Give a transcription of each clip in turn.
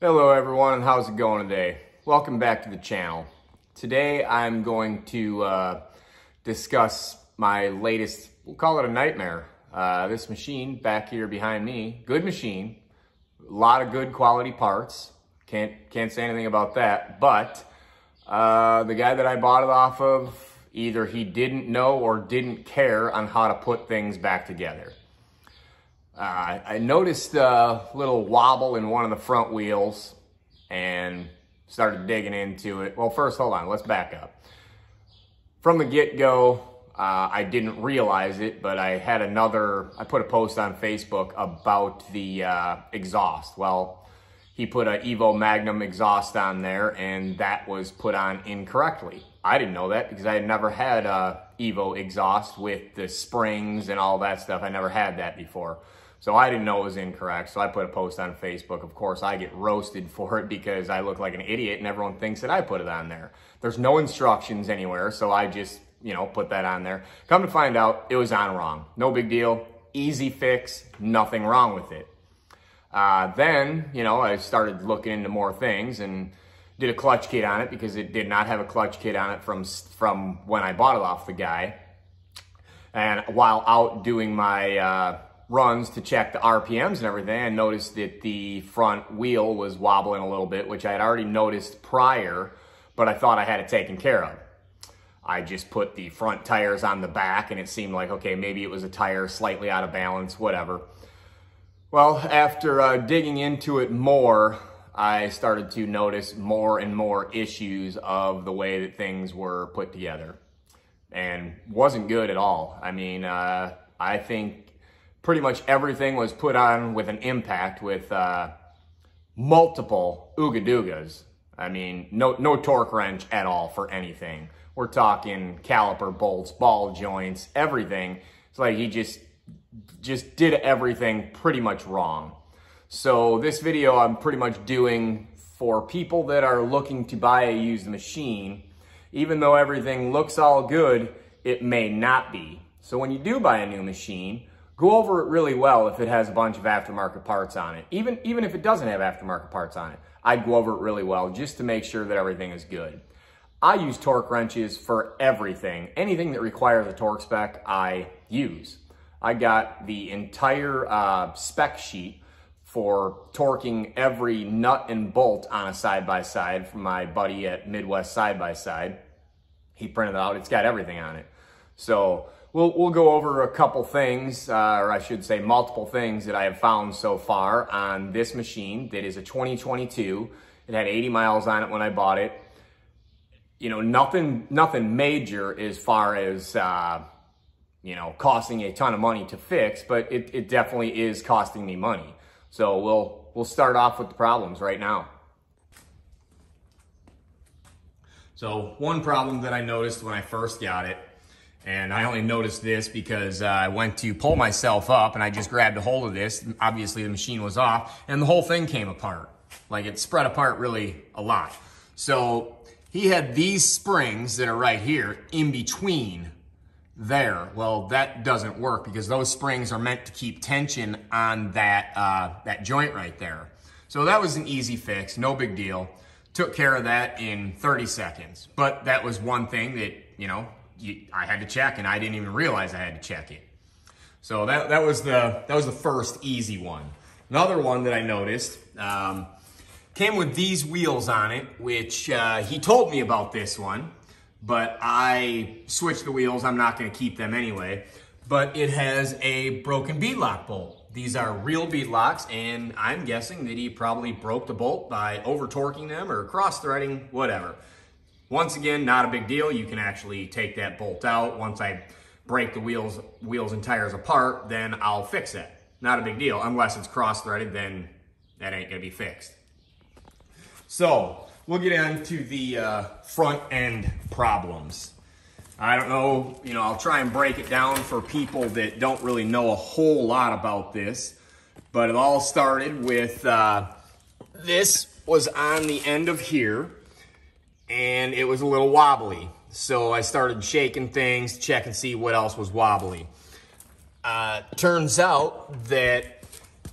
Hello everyone, how's it going today? Welcome back to the channel. Today I'm going to discuss my latest, we'll call it a nightmare. This machine back here behind me, good machine, a lot of good quality parts. Can't say anything about that, but the guy that I bought it off of, either he didn't know or didn't care on how to put things back together. I noticed a little wobble in one of the front wheels and started digging into it. Well, first, hold on, let's back up. From the get-go, I didn't realize it, but I put a post on Facebook about the exhaust. Well, he put an Evo Magnum exhaust on there, and that was put on incorrectly. I didn't know that because I had never had a Evo exhaust with the springs and all that stuff. I never had that before. So I didn't know it was incorrect, so I put a post on Facebook. Of course, I get roasted for it because I look like an idiot and everyone thinks that I put it on there. There's no instructions anywhere, so I just, put that on there. Come to find out, it was on wrong. No big deal, easy fix, nothing wrong with it. Then, I started looking into more things and did a clutch kit on it because it did not have a clutch kit on it from when I bought it off the guy. And while out doing my runs to check the RPMs and everything, I noticed that the front wheel was wobbling a little bit, which I had already noticed prior, but I thought I had it taken care of. I just put the front tires on the back and it seemed like, okay, maybe it was a tire slightly out of balance, whatever. Well, after digging into it more, I started to notice more and more issues of the way that things were put together, and wasn't good at all. I mean, I think pretty much everything was put on with an impact with multiple ooga-doogas. I mean, no torque wrench at all for anything. We're talking caliper bolts, ball joints, everything. It's like he just did everything pretty much wrong. So this video I'm pretty much doing for people that are looking to buy a used machine. Even though everything looks all good, it may not be. So when you do buy a new machine, go over it really well if it has a bunch of aftermarket parts on it. Even if it doesn't have aftermarket parts on it, I'd go over it really well just to make sure that everything is good. I use torque wrenches for everything. Anything that requires a torque spec, I use. I got the entire spec sheet for torquing every nut and bolt on a side-by-side from my buddy at Midwest Side-by-Side. He printed it out. It's got everything on it. So we'll go over a couple things, or I should say multiple things that I have found so far on this machine that is a 2022. It had 80 miles on it when I bought it. Nothing major as far as, costing a ton of money to fix, but it definitely is costing me money. So we'll start off with the problems right now. So one problem that I noticed when I first got it, and I only noticed this because I went to pull myself up and I just grabbed a hold of this. Obviously the machine was off and the whole thing came apart. Like it spread apart really a lot. So he had these springs that are right here in between there. Well, that doesn't work because those springs are meant to keep tension on that joint right there. So that was an easy fix, no big deal. Took care of that in 30 seconds. But that was one thing that, I had to check, and I didn't even realize I had to check it. So that was the first easy one. Another one that I noticed came with these wheels on it, which he told me about this one, but I switched the wheels. I'm not going to keep them anyway. But it has a broken bead lock bolt. These are real bead locks, and I'm guessing that he probably broke the bolt by over torquing them or cross threading, whatever. Once again, not a big deal. You can actually take that bolt out. Once I break the wheels and tires apart, then I'll fix it. Not a big deal. Unless it's cross-threaded, then that ain't gonna be fixed. So we'll get into the front end problems. I don't know, I'll try and break it down for people that don't really know a whole lot about this, but it all started with this was on the end of here, and it was a little wobbly. So I started shaking things to check and see what else was wobbly. Turns out that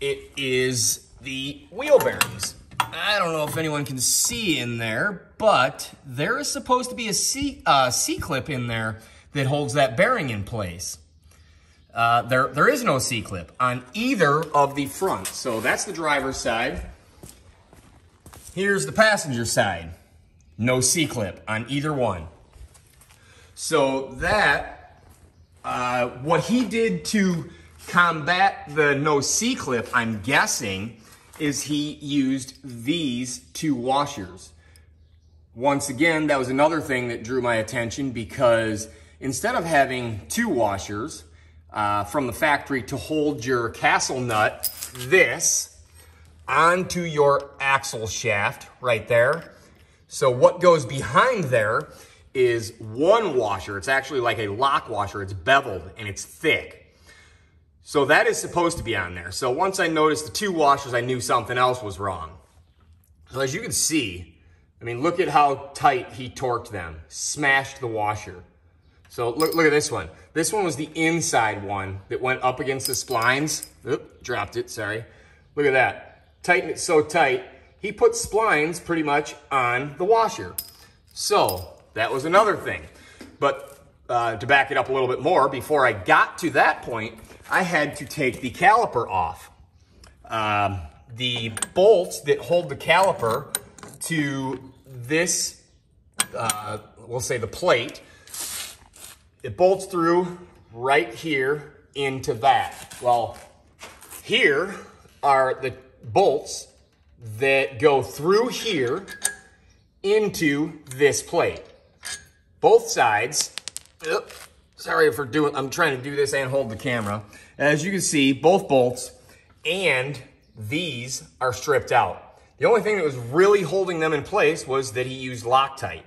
it is the wheel bearings. I don't know if anyone can see in there, but there is supposed to be a C-clip in there that holds that bearing in place. There is no C-clip on either of the fronts. So that's the driver's side. Here's the passenger side. No C-clip on either one. So that, what he did to combat the no C-clip, I'm guessing, is he used these two washers. Once again, that was another thing that drew my attention, because instead of having two washers from the factory to hold your castle nut, this, onto your axle shaft right there. So what goes behind there is one washer. It's actually like a lock washer. It's beveled and it's thick. So that is supposed to be on there. So once I noticed the two washers, I knew something else was wrong. So as you can see, I mean, look at how tight he torqued them. Smashed the washer. So look at this one. This one was the inside one that went up against the splines. Oop, dropped it, sorry. Look at that. Tightened it so tight, he put splines pretty much on the washer. So that was another thing. But to back it up a little bit more, before I got to that point, I had to take the caliper off. The bolts that hold the caliper to this, we'll say the plate, it bolts through right here into that. Well, here are the bolts that go through here into this plate. Both sides, sorry for doing, I'm trying to do this and hold the camera. As you can see, both bolts and these are stripped out. The only thing that was really holding them in place was that he used Loctite.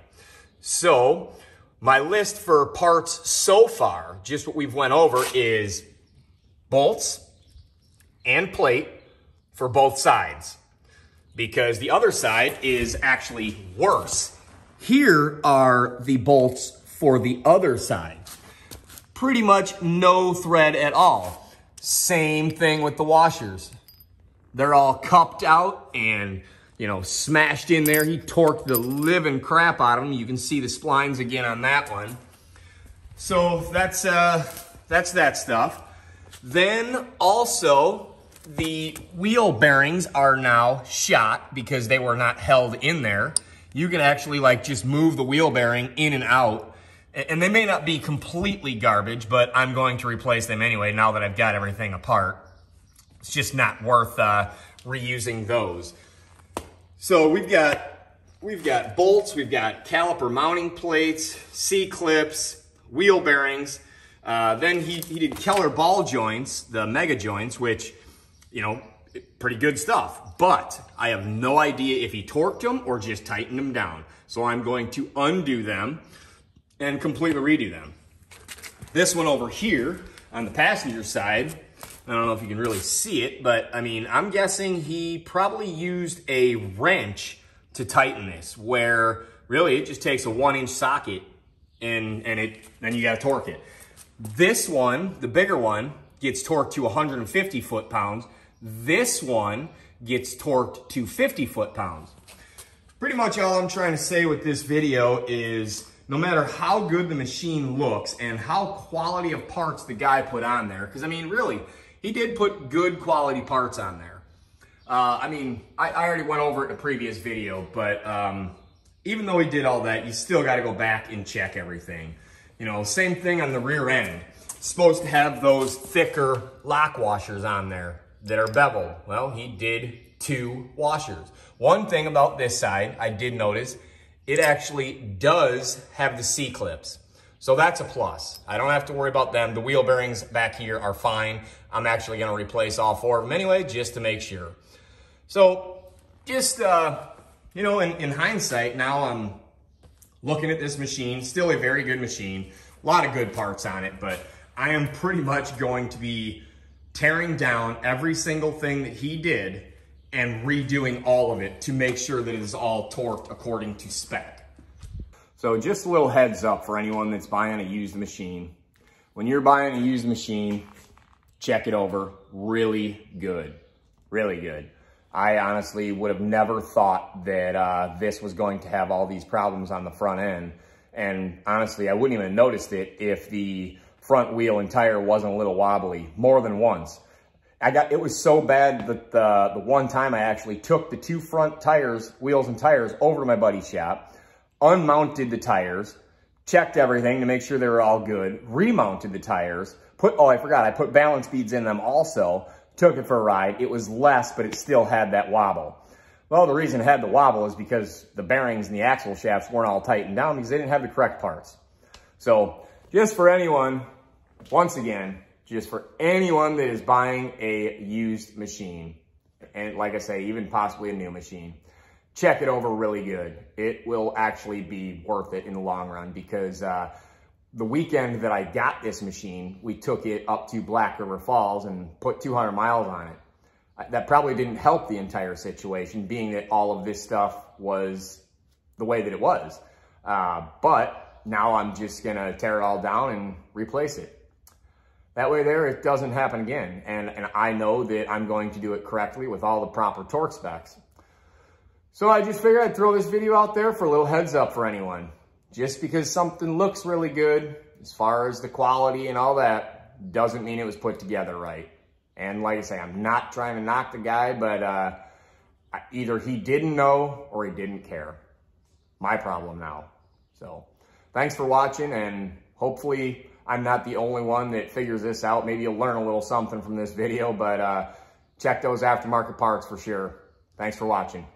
So my list for parts so far, just what we've went over, is bolts and plate for both sides, because the other side is actually worse. Here are the bolts for the other side. Pretty much no thread at all. Same thing with the washers. They're all cupped out and, you know, smashed in there. He torqued the living crap out of them. You can see the splines again on that one. So that's that stuff. Then also the wheel bearings are now shot because they were not held in there. You can actually like just move the wheel bearing in and out. And they may not be completely garbage, but I'm going to replace them anyway now that I've got everything apart. It's just not worth reusing those. So we've got bolts, we've got caliper mounting plates, C-clips, wheel bearings. Then he did Keller ball joints, the mega joints, which, you know, pretty good stuff. But I have no idea if he torqued them or just tightened them down. So I'm going to undo them and completely redo them. This one over here on the passenger side, I don't know if you can really see it, but I mean, I'm guessing he probably used a wrench to tighten this, where really it just takes a 1-inch socket and then you gotta torque it. This one, the bigger one, gets torqued to 150 foot-pounds. This one gets torqued to 50 foot-pounds. Pretty much all I'm trying to say with this video is no matter how good the machine looks and how quality of parts the guy put on there, because I mean, really, he did put good quality parts on there. I mean, I already went over it in a previous video, but even though he did all that, you still got to go back and check everything. You know, same thing on the rear end. It's supposed to have those thicker lock washers on there that are beveled. Well, he did 2 washers. One thing about this side, I did notice, it actually does have the C-clips. So that's a plus. I don't have to worry about them. The wheel bearings back here are fine. I'm actually gonna replace all 4 of them anyway, just to make sure. So just, you know, in hindsight, now I'm looking at this machine, still a very good machine, a lot of good parts on it, but I am pretty much going to be tearing down every single thing that he did and redoing all of it to make sure that it is all torqued according to spec. So just a little heads up for anyone that's buying a used machine. When you're buying a used machine, check it over really good, really good. I honestly would have never thought that this was going to have all these problems on the front end. And honestly, I wouldn't even have noticed it if the front wheel and tire wasn't a little wobbly more than once. It was so bad that the one time I actually took the two front tires, wheels and tires, over to my buddy's shop, unmounted the tires, checked everything to make sure they were all good, remounted the tires, I forgot, I put balance beads in them also, took it for a ride. It was less, but it still had that wobble. Well, the reason it had the wobble is because the bearings and the axle shafts weren't all tightened down because they didn't have the correct parts. So just for anyone, once again, just for anyone that is buying a used machine, and like I say, even possibly a new machine, check it over really good. It will actually be worth it in the long run because the weekend that I got this machine, we took it up to Black River Falls and put 200 miles on it. That probably didn't help the entire situation, being that all of this stuff was the way that it was. But now I'm just going to tear it all down and replace it. That way there, it doesn't happen again. And I know that I'm going to do it correctly with all the proper torque specs. So I just figured I'd throw this video out there for a little heads up for anyone. Just because something looks really good, as far as the quality and all that, doesn't mean it was put together right. And like I say, I'm not trying to knock the guy, but either he didn't know or he didn't care. My problem now. So thanks for watching, and hopefully I'm not the only one that figures this out. Maybe you'll learn a little something from this video, but check those aftermarket parts for sure. Thanks for watching.